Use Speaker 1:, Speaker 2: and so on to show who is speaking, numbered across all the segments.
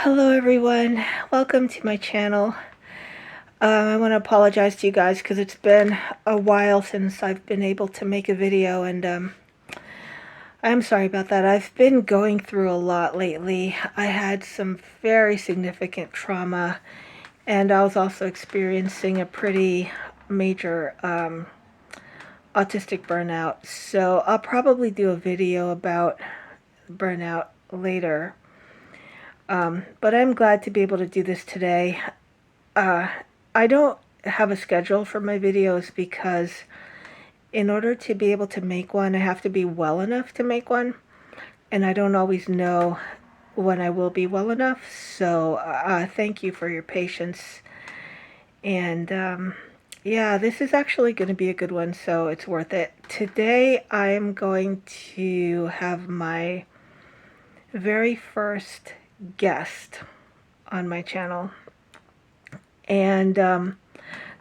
Speaker 1: Hello everyone, welcome to my channel. I want to apologize to you guys because it's been a while since I've been able to make a video, and I'm sorry about that. I've been going through a lot lately. I had some very significant trauma, and I was also experiencing a pretty major autistic burnout. So I'll probably do a video about burnout later. But I'm glad to be able to do this today. Uh, I don't have a schedule for my videos because in order to be able to make one, I have to be well enough to make one, and I don't always know when I will be well enough. So thank you for your patience. And yeah, this is actually going to be a good one, so it's worth it. Today I'm going to have my very first guest on my channel. And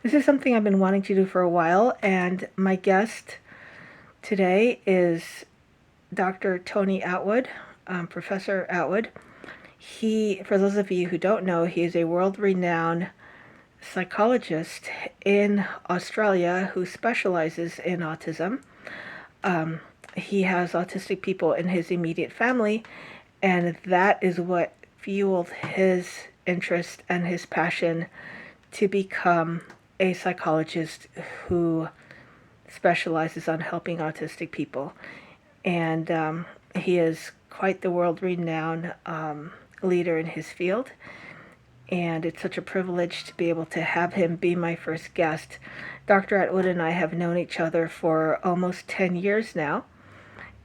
Speaker 1: this is something I've been wanting to do for a while, and my guest today is Dr. Tony Attwood, Professor Attwood. He, for those of you who don't know, he is a world-renowned psychologist in Australia who specializes in autism. He has autistic people in his immediate family, and that is what fueled his interest and his passion to become a psychologist who specializes on helping autistic people. And he is quite the world-renowned leader in his field. And it's such a privilege to be able to have him be my first guest. Dr. Attwood and I have known each other for almost 10 years now.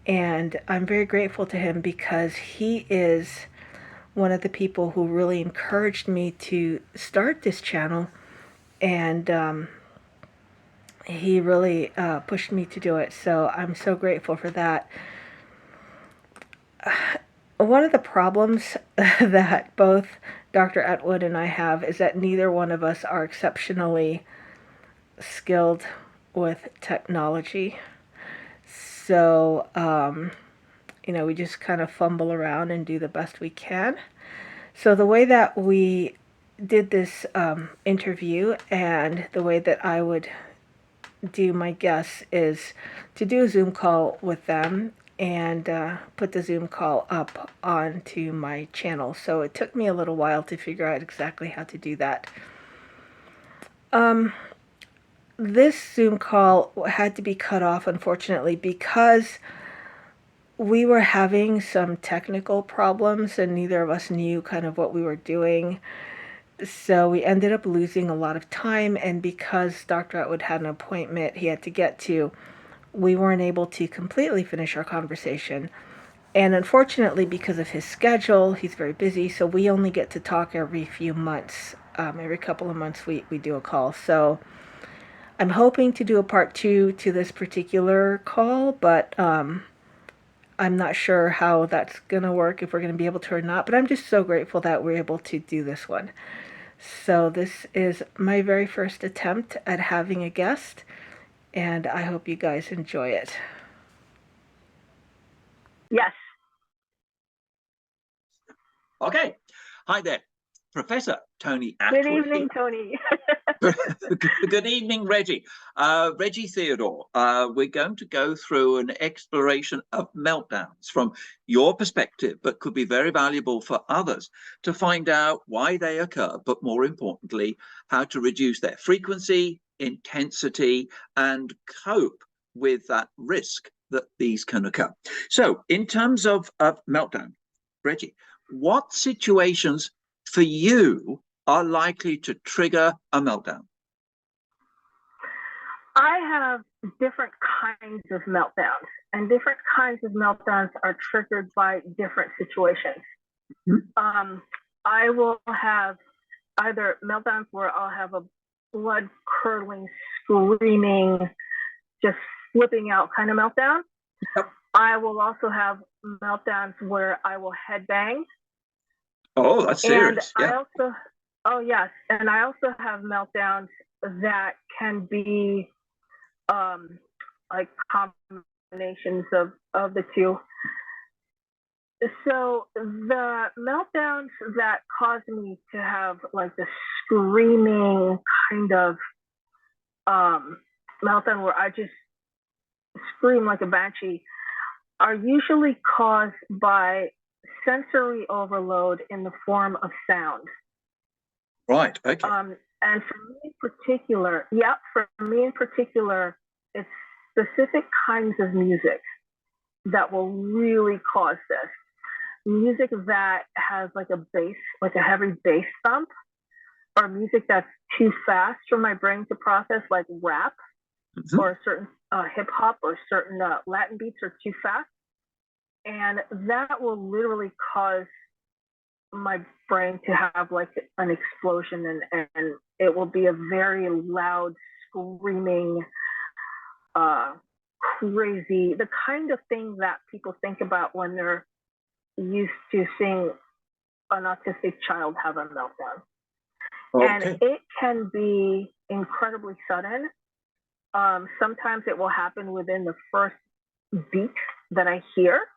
Speaker 1: And I'm very grateful to him because he is one of the people who really encouraged me to start this channel, and he really pushed me to do it, so I'm so grateful for that. One of the problems that both Dr. Attwood and I have is that neither one of us are exceptionally skilled with technology. So, we just kind of fumble around and do the best we can. So the way that we did this interview, and the way that I would do my guests, is to do a Zoom call with them and put the Zoom call up onto my channel. So it took me a little while to figure out exactly how to do that. This Zoom call had to be cut off, unfortunately, because we were having some technical problems and neither of us knew kind of what we were doing. So we ended up losing a lot of time, and because Dr. Attwood had an appointment he had to get to, we weren't able to completely finish our conversation. And unfortunately, because of his schedule, he's very busy, so we only get to talk every few months. Every couple of months we do a call. So I'm hoping to do a part 2 to this particular call, but I'm not sure how that's going to work, if we're going to be able to or not, but I'm just so grateful that we're able to do this one. So this is my very first attempt at having a guest, and I hope you guys enjoy it.
Speaker 2: Yes.
Speaker 3: Okay. Hi there, Professor Tony Attwood.
Speaker 2: Good evening, Tony.
Speaker 3: Good evening, Reggie. Reggie Theodore, we're going to go through an exploration of meltdowns from your perspective, but could be very valuable for others to find out why they occur, but more importantly, how to reduce their frequency, intensity, and cope with that risk that these can occur. So in terms of meltdown, Reggie, what situations for you are likely to trigger a meltdown?
Speaker 2: I have different kinds of meltdowns, and different kinds of meltdowns are triggered by different situations. Mm-hmm. I will have either meltdowns where I'll have a blood curdling, screaming, just flipping out kind of meltdown. Yep. I will also have meltdowns where I will headbang.
Speaker 3: Oh, that's serious.
Speaker 2: And yeah. Yes. And I also have meltdowns that can be like combinations of the two. So the meltdowns that cause me to have like the screaming kind of meltdown where I just scream like a banshee are usually caused by sensory overload in the form of sound.
Speaker 3: Right. Okay.
Speaker 2: And for me in particular, it's specific kinds of music that will really cause this. Music that has like a bass, like a heavy bass thump, or music that's too fast for my brain to process, like rap or certain hip hop or certain Latin beats are too fast. And that will literally cause my brain to have like an explosion, and it will be a very loud, screaming, crazy, the kind of thing that people think about when they're used to seeing an autistic child have a meltdown.
Speaker 3: Okay.
Speaker 2: And it can be incredibly sudden. Sometimes it will happen within the first beat that I hear.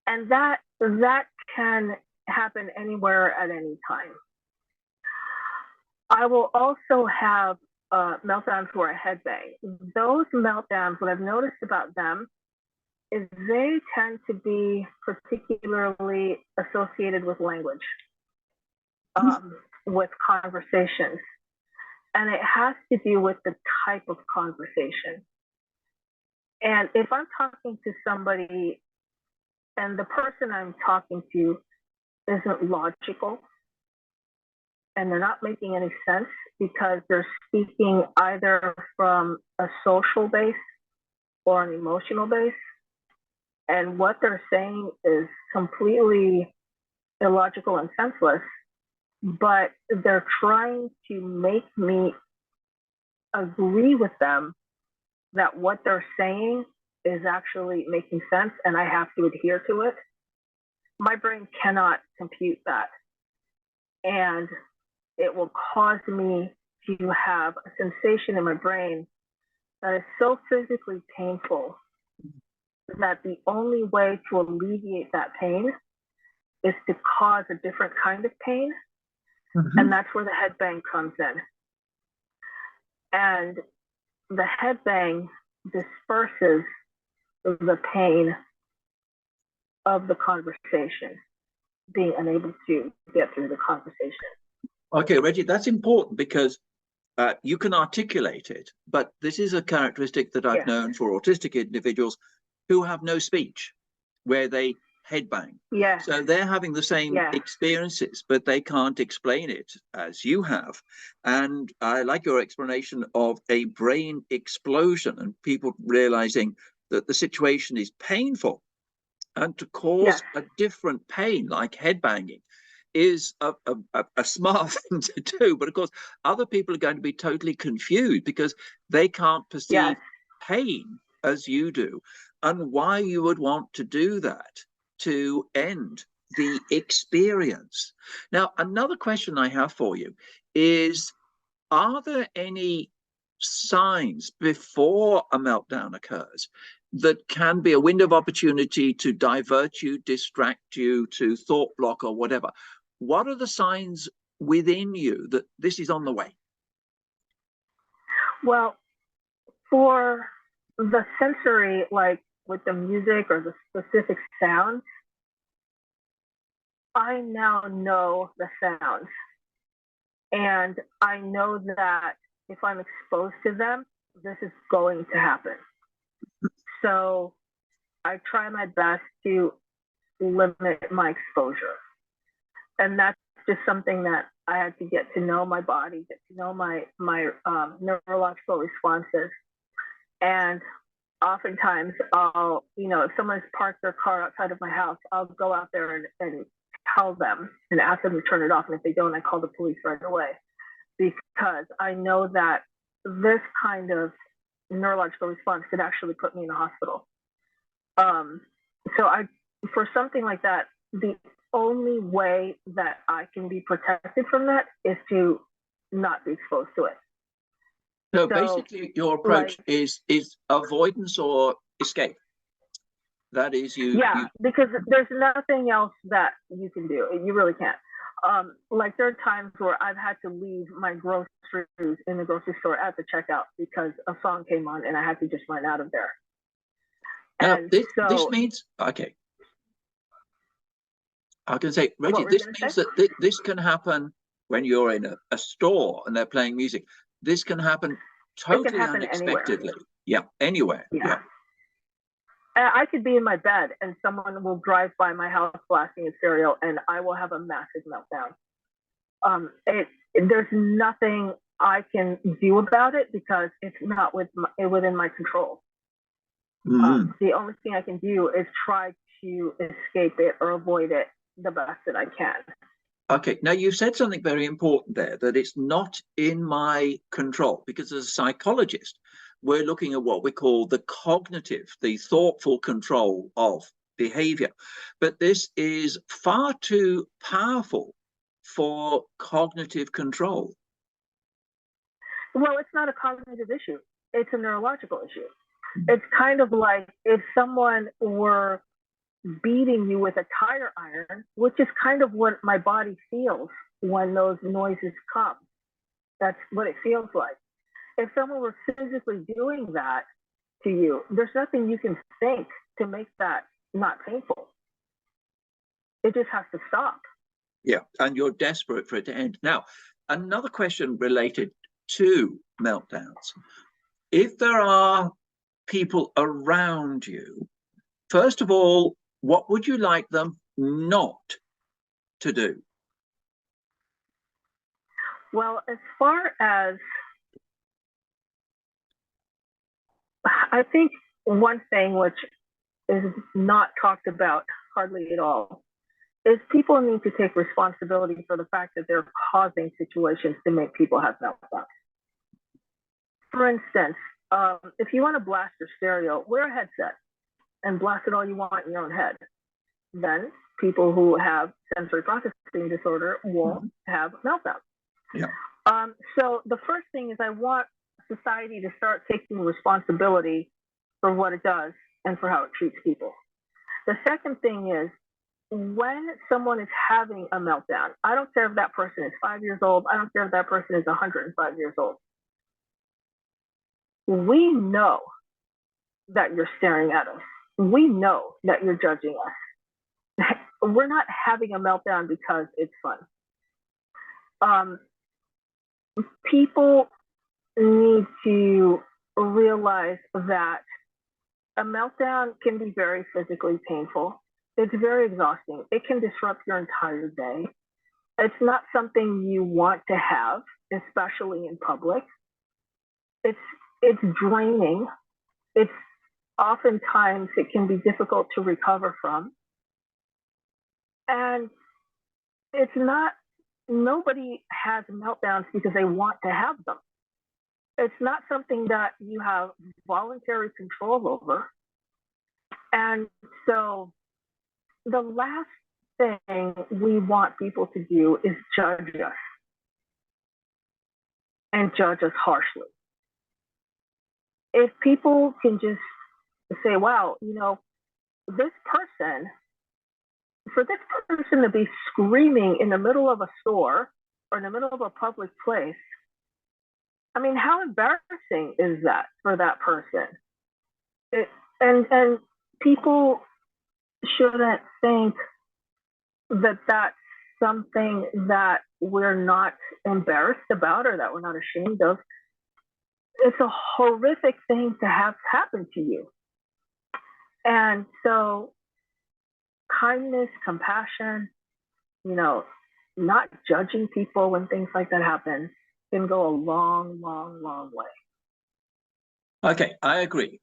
Speaker 2: And that can happen anywhere at any time. I will also have meltdowns where I headbang. Those meltdowns, what I've noticed about them is they tend to be particularly associated with language, with conversations. And it has to do with the type of conversation. And if I'm talking to somebody and the person I'm talking to isn't logical and they're not making any sense because they're speaking either from a social base or an emotional base, and what they're saying is completely illogical and senseless, but they're trying to make me agree with them that what they're saying is actually making sense and I have to adhere to it. My brain cannot compute that. And it will cause me to have a sensation in my brain that is so physically painful that the only way to alleviate that pain is to cause a different kind of pain. And that's where the headbang comes in. And the headbang disperses the pain of the conversation, being unable to get through the conversation.
Speaker 3: Okay, Reggie, that's important because you can articulate it, but this is a characteristic that I've known for autistic individuals who have no speech, where they headbang.
Speaker 2: Yeah.
Speaker 3: So they're having the same experiences, but they can't explain it as you have. And I like your explanation of a brain explosion and people realizing that the situation is painful, and to cause a different pain like headbanging is a smart thing to do. But of course, other people are going to be totally confused because they can't perceive pain as you do, and why you would want to do that to end the experience. Now, another question I have for you is, are there any signs before a meltdown occurs that can be a window of opportunity to divert you, distract you, to thought block or whatever? What are the signs within you that this is on the way?
Speaker 2: Well, for the sensory, like with the music or the specific sounds, I now know the sounds. And I know that if I'm exposed to them, this is going to happen. So I try my best to limit my exposure. And that's just something that I had to get to know my body, get to know my neurological responses. And oftentimes I'll, if someone's parked their car outside of my house, I'll go out there and tell them and ask them to turn it off. And if they don't, I call the police right away, because I know that this kind of neurological response could actually put me in the hospital. So for something like that, the only way that I can be protected from that is to not be exposed to it.
Speaker 3: So basically your approach is avoidance or escape. That is
Speaker 2: Yeah, because there's nothing else that you can do. You really can't. Like there are times where I've had to leave my groceries in the grocery store at the checkout because a song came on and I had to just run out of there.
Speaker 3: Now,
Speaker 2: And
Speaker 3: this means, okay, I can say, Reggie, this means that this can happen when you're in a store and they're playing music. This can happen totally unexpectedly. Anywhere. Yeah, anywhere. Yeah.
Speaker 2: I could be in my bed and someone will drive by my house blasting a stereo and I will have a massive meltdown. There's nothing I can do about it because it's not within my control. The only thing I can do is try to escape it or avoid it the best that I can.
Speaker 3: Okay, now you've said something very important there, that it's not in my control, because as a psychologist, we're looking at what we call the cognitive, the thoughtful control of behavior. But this is far too powerful for cognitive control.
Speaker 2: Well, it's not a cognitive issue. It's a neurological issue. It's kind of like if someone were beating you with a tire iron, which is kind of what my body feels when those noises come. That's what it feels like. If someone were physically doing that to you, there's nothing you can think to make that not painful. It just has to stop.
Speaker 3: Yeah, and you're desperate for it to end. Now, another question related to meltdowns. If there are people around you, first of all, what would you like them not to do?
Speaker 2: Well, as far as, I think one thing which is not talked about hardly at all is people need to take responsibility for the fact that they're causing situations to make people have meltdowns. For instance, if you want to blast your stereo, wear a headset and blast it all you want in your own head. Then people who have sensory processing disorder will have meltdowns.
Speaker 3: Yeah.
Speaker 2: So the first thing is I want society to start taking responsibility for what it does and for how it treats people. The second thing is when someone is having a meltdown, I don't care if that person is 5 years old, I don't care if that person is 105 years old. We know that you're staring at us. We know that you're judging us. We're not having a meltdown because it's fun. People need to realize that a meltdown can be very physically painful. It's very exhausting. It can disrupt your entire day. It's not something you want to have, especially in public. It's draining. It's oftentimes it can be difficult to recover from. And it's not, nobody has meltdowns because they want to have them. It's not something that you have voluntary control over. And so the last thing we want people to do is judge us and judge us harshly. If people can just say, wow, you know, this person, for this person to be screaming in the middle of a store or in the middle of a public place, I mean, how embarrassing is that for that person? And people shouldn't think that that's something that we're not embarrassed about or that we're not ashamed of. It's a horrific thing to have happen to you. And so kindness, compassion, you know, not judging people when things like that happen can go a long, long, long way.
Speaker 3: Okay, I agree.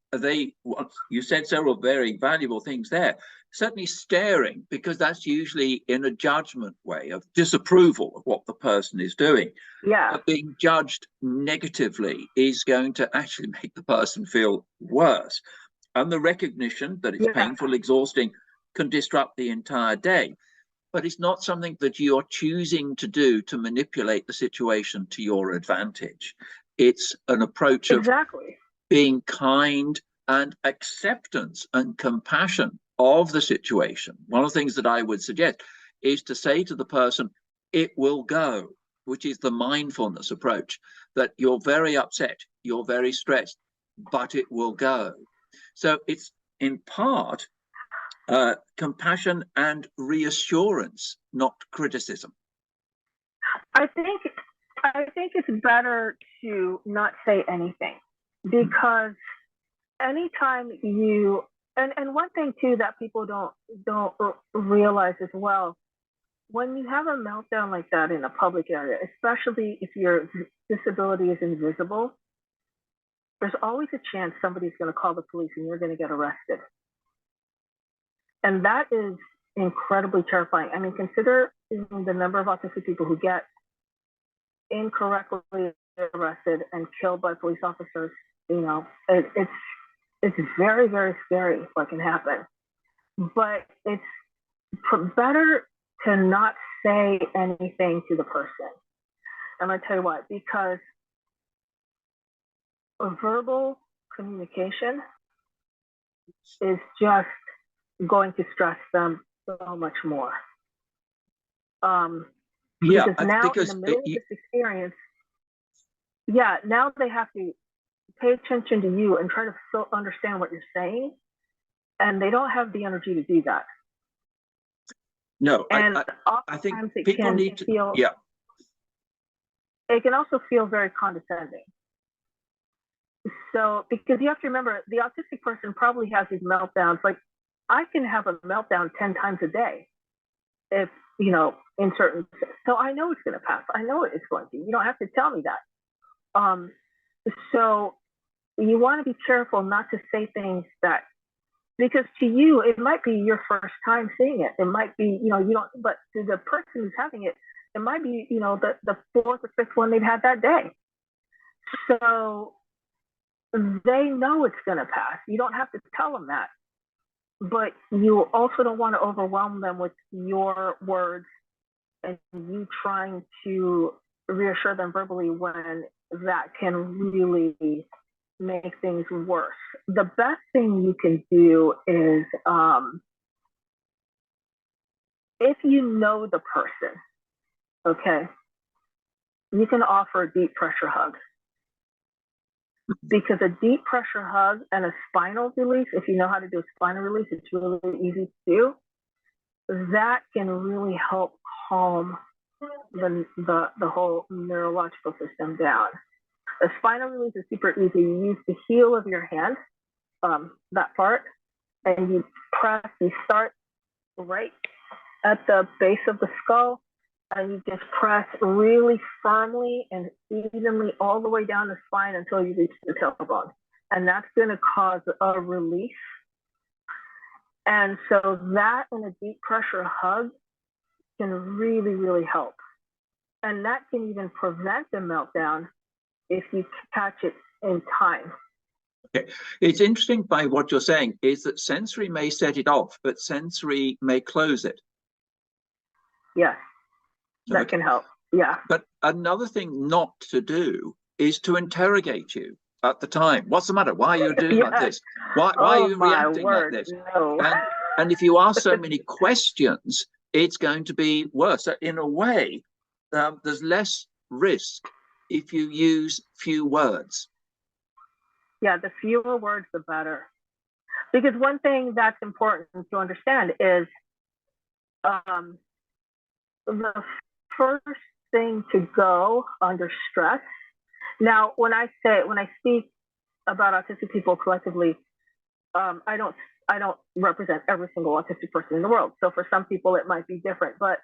Speaker 3: You said several very valuable things there. Certainly staring, because that's usually in a judgment way of disapproval of what the person is doing.
Speaker 2: Yeah.
Speaker 3: But being judged negatively is going to actually make the person feel worse. And the recognition that it's painful, exhausting, can disrupt the entire day. But it's not something that you're choosing to do to manipulate the situation to your advantage. It's an approach of being kind, and acceptance and compassion of the situation. One of the things that I would suggest is to say to the person, it will go, which is the mindfulness approach, that you're very upset, you're very stressed, but it will go. So it's in part compassion and reassurance, not criticism.
Speaker 2: I think it's better to not say anything, because anytime you and one thing too that people don't realize as well, when you have a meltdown like that in a public area, especially if your disability is invisible, there's always a chance somebody's going to call the police and you're going to get arrested. And that is incredibly terrifying. I mean, consider the number of autistic people who get incorrectly arrested and killed by police officers. You know, it's very, very scary what can happen. But it's better to not say anything to the person. I'm going to tell you what, because verbal communication is just going to stress them so much more.
Speaker 3: Yeah,
Speaker 2: because now
Speaker 3: because
Speaker 2: in the middle of this experience, now they have to pay attention to you and try to understand what you're saying, and they don't have the energy to do that.
Speaker 3: No,
Speaker 2: and
Speaker 3: I think
Speaker 2: it
Speaker 3: people
Speaker 2: can
Speaker 3: need to.
Speaker 2: Feel,
Speaker 3: yeah,
Speaker 2: it can also feel very condescending. So, because you have to remember, the autistic person probably has these meltdowns. Like, I can have a meltdown 10 times a day, if you know, in certain. So I know it's going to pass. I know it's going to. You don't have to tell me that. So you want to be careful not to say things that, because to you it might be your first time seeing it. It might be, you know, you don't. But to the person who's having it, it might be, you know, the fourth or fifth one they've had that day. So they know it's going to pass. You don't have to tell them that. But you also don't want to overwhelm them with your words and you trying to reassure them verbally when that can really make things worse. The best thing you can do is, if you know the person, okay, you can offer a deep pressure hug. Because a deep pressure hug and a spinal release, if you know how to do a spinal release, it's really, really easy to do. That can really help calm the whole neurological system down. A spinal release is super easy. You use the heel of your hand, that part, and you start right at the base of the skull, and you just press really firmly and evenly all the way down the spine until you reach the tailbone. And that's going to cause a release. And so that and a deep pressure hug can really, really help. And that can even prevent the meltdown if you catch it in time.
Speaker 3: Okay. It's interesting by what you're saying is that sensory may set it off, but sensory may close it.
Speaker 2: Yes. That can help. Yeah.
Speaker 3: But another thing not to do is to interrogate you at the time. What's the matter? Why are you doing like this? Why are you reacting like this?
Speaker 2: No.
Speaker 3: And if you ask so many questions, it's going to be worse. So in a way, there's less risk if you use few words.
Speaker 2: Yeah, the fewer words, the better. Because one thing that's important to understand is the first thing to go under stress. Now, when I speak about autistic people collectively, I don't represent every single autistic person in the world. So for some people it might be different, but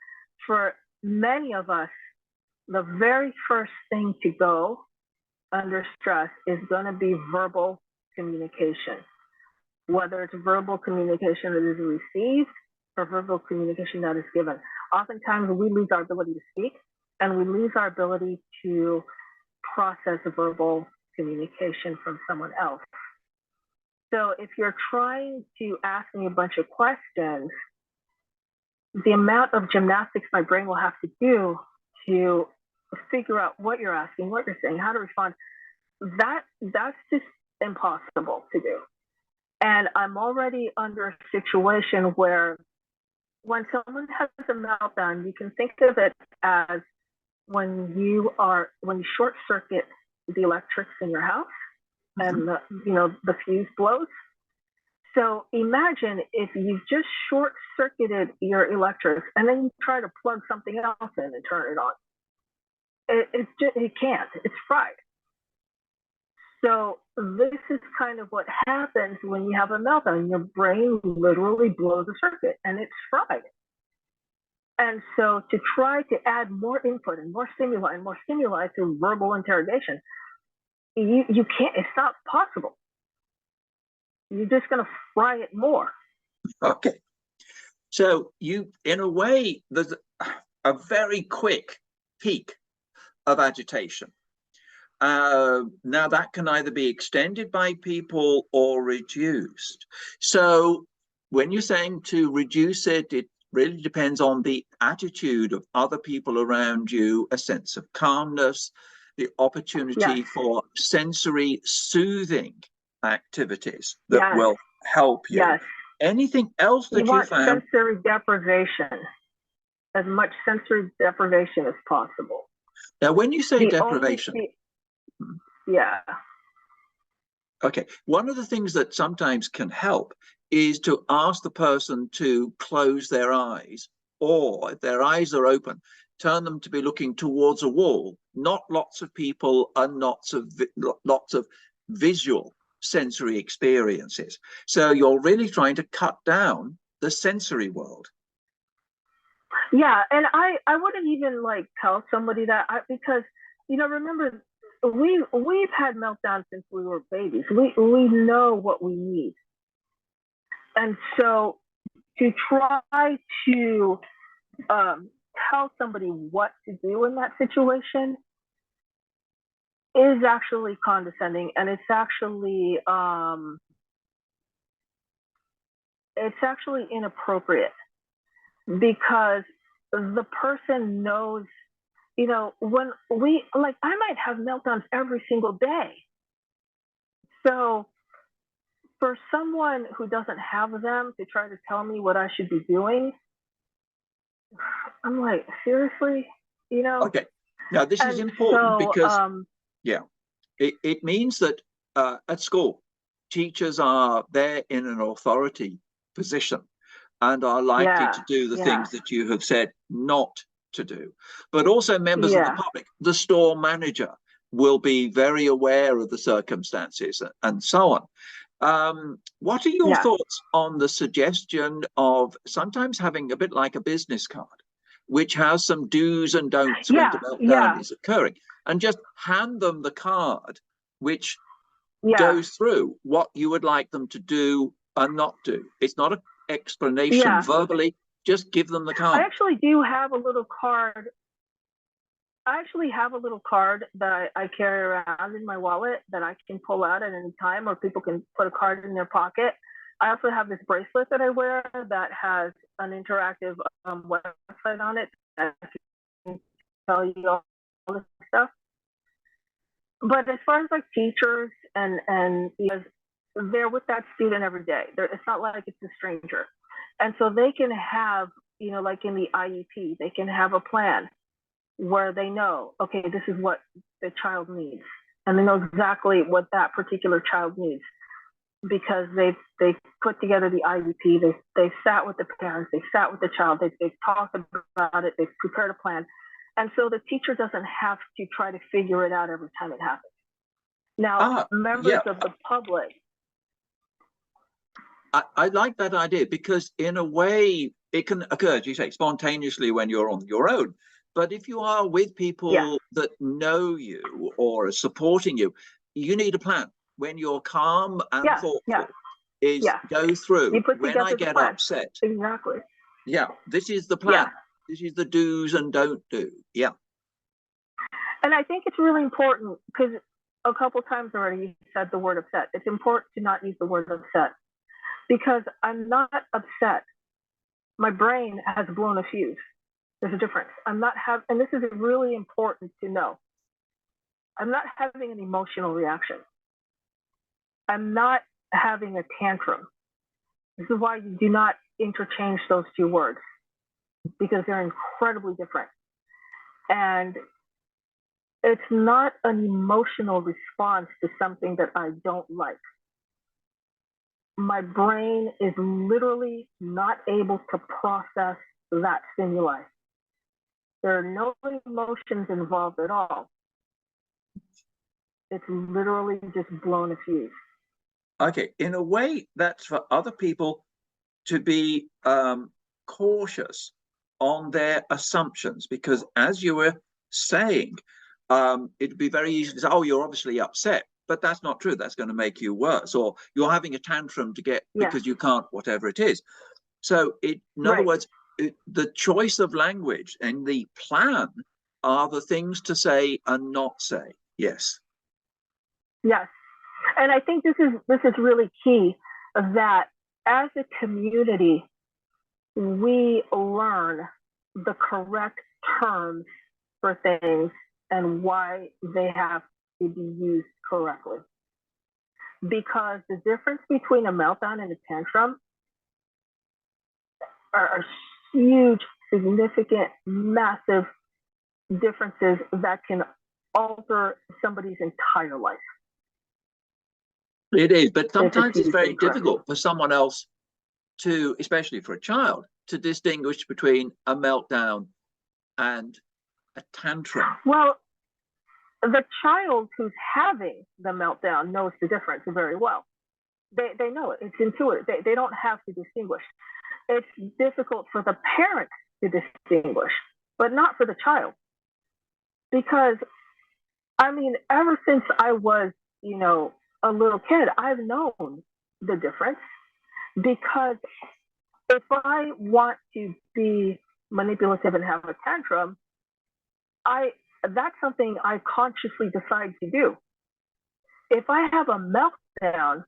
Speaker 2: for many of us, the very first thing to go under stress is going to be verbal communication. Whether it's verbal communication that is received or verbal communication that is given. Oftentimes we lose our ability to speak and we lose our ability to process verbal communication from someone else. So if you're trying to ask me a bunch of questions, the amount of gymnastics my brain will have to do to figure out what you're asking, what you're saying, how to respond, that's just impossible to do. And I'm already under a situation where when someone has a meltdown, you can think of it as when you short circuit the electrics in your house and the fuse blows. So imagine if you just short circuited your electrics and then you try to plug something else in and turn it on. It can't. It's fried. So this is kind of what happens when you have a meltdown. Your brain literally blows a circuit and it's fried. And so to try to add more input and more stimuli through verbal interrogation, you can't, it's not possible. You're just going to fry it more.
Speaker 3: Okay. So you, in a way, there's a very quick peak of agitation. Now that can either be extended by people or reduced. So when you're saying to reduce it, it really depends on the attitude of other people around you, a sense of calmness, the opportunity for sensory soothing activities that will help you. Anything else that you found?
Speaker 2: Sensory deprivation, as much sensory deprivation as possible.
Speaker 3: Now, when you say deprivation, okay, one of the things that sometimes can help is to ask the person to close their eyes, or if their eyes are open, turn them to be looking towards a wall, not lots of people and lots of visual sensory experiences. So you're really trying to cut down the sensory world.
Speaker 2: Yeah, and I wouldn't even like tell somebody that because, remember, we've had meltdowns since we were babies. We know what we need. And so to try to tell somebody what to do in that situation is actually condescending, and it's actually inappropriate, because the person knows, when I might have meltdowns every single day. So for someone who doesn't have them to try to tell me what I should be doing, I'm like, seriously,
Speaker 3: Okay. Now this is important because it means that at school, teachers are there in an authority position and are likely to do the things that you have said not to do. But also members of the public, the store manager will be very aware of the circumstances and so on. What are your thoughts on the suggestion of sometimes having a bit like a business card, which has some do's and don'ts when the meltdown is occurring, and just hand them the card which goes through what you would like them to do and not do? It's not an explanation verbally, just give them the card.
Speaker 2: I actually do have a little card. I actually have a little card that I carry around in my wallet that I can pull out at any time, or people can put a card in their pocket. I also have this bracelet that I wear that has an interactive website on it that can tell you all this stuff. But as far as like teachers and they're with that student every day. It's not like it's a stranger. And so they can have, like in the IEP, they can have a plan where they know, okay, this is what the child needs. And they know exactly what that particular child needs, because they've put together the IEP, they've sat with the parents, they've sat with the child, they've talked about it, they've prepared a plan. And so the teacher doesn't have to try to figure it out every time it happens. Now, members of the public.
Speaker 3: I like that idea, because in a way it can occur, as you say, spontaneously when you're on your own. But if you are with people that know you or are supporting you, you need a plan. When you're calm and thoughtful, go through. When I get upset, this is the plan. This is the do's and don't do.
Speaker 2: And I think it's really important, because a couple times already you said the word upset. It's important to not use the word upset, because I'm not upset. My brain has blown a fuse. There's a difference. and this is really important to know. I'm not having an emotional reaction. I'm not having a tantrum. This is why you do not interchange those two words, because they're incredibly different. And it's not an emotional response to something that I don't like. My brain is literally not able to process that stimuli. There are no emotions involved at all. It's literally just blown a fuse.
Speaker 3: Okay, in a way, that's for other people to be cautious on their assumptions, because as you were saying, it'd be very easy to say, oh, you're obviously upset, but that's not true. That's going to make you worse, or you're having a tantrum to get because you can't, whatever it is. So in other words, the choice of language and the plan are the things to say and not say. Yes.
Speaker 2: Yes. And I think this is really key, that as a community, we learn the correct terms for things and why they have to be used correctly. Because the difference between a meltdown and a tantrum are huge, significant, massive differences that can alter somebody's entire life.
Speaker 3: It is, but sometimes it's very difficult for someone else to, especially for a child, to distinguish between a meltdown and a tantrum.
Speaker 2: Well, the child who's having the meltdown knows the difference very well. They know it. It's intuitive. They don't have to distinguish. It's difficult for the parent to distinguish, but not for the child. Because, I mean, ever since I was, a little kid, I've known the difference. Because if I want to be manipulative and have a tantrum, that's something I consciously decide to do. If I have a meltdown,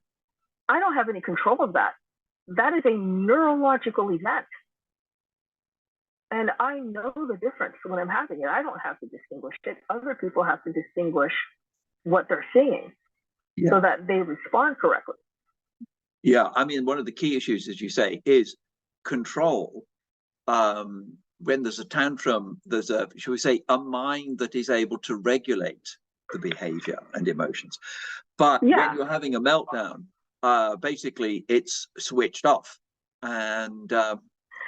Speaker 2: I don't have any control of that. That is a neurological event. And I know the difference when I'm having it. I don't have to distinguish it. Other people have to distinguish what they're seeing so that they respond correctly.
Speaker 3: Yeah, I mean, one of the key issues, as you say, is control. When there's a tantrum, there's shall we say, a mind that is able to regulate the behavior and emotions. But when you're having a meltdown, basically it's switched off, and the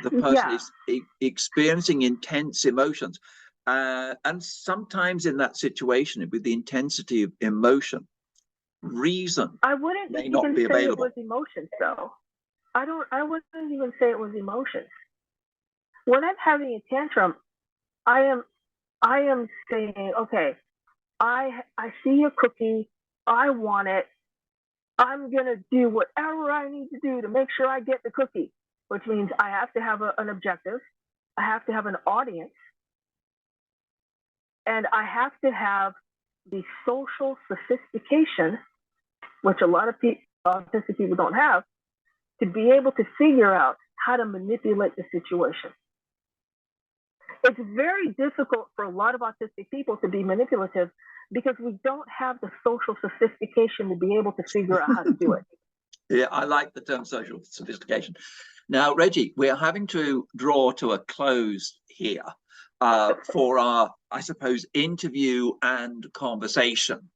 Speaker 3: person is experiencing intense emotions. And sometimes in that situation, with the intensity of emotion, reason may not be available.
Speaker 2: It was emotions, though. I wouldn't even say it was emotions. When I'm having a tantrum, I am saying, okay, I see a cookie, I want it, I'm gonna do whatever I need to do to make sure I get the cookie, which means I have to have an objective, I have to have an audience, and I have to have the social sophistication, which a lot of autistic people don't have, to be able to figure out how to manipulate the situation. It's very difficult for a lot of autistic people to be manipulative because we don't have the social sophistication to be able to figure out how to do it.
Speaker 3: Yeah, I like the term social sophistication. Now, Reggie, we're having to draw to a close here for our, I suppose, interview and conversation.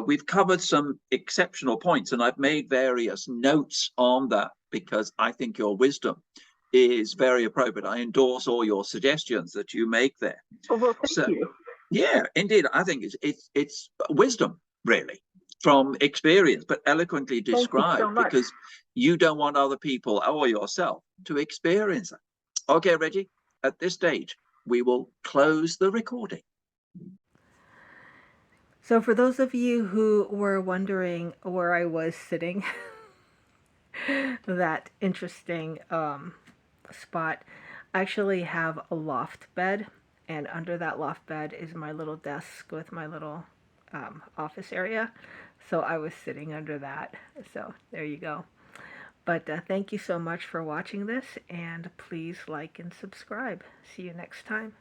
Speaker 3: We've covered some exceptional points, and I've made various notes on that because I think your wisdom is very appropriate. I endorse all your suggestions that you make there.
Speaker 2: Well, thank you.
Speaker 3: Yeah, indeed. I think it's wisdom, really, from experience, but eloquently described, because you don't want other people or yourself to experience it. Okay, Reggie, at this stage, we will close the recording.
Speaker 1: So for those of you who were wondering where I was sitting, that interesting spot, I actually have a loft bed, and under that loft bed is my little desk with my little office area. So I was sitting under that. So there you go. But thank you so much for watching this, and please like and subscribe. See you next time.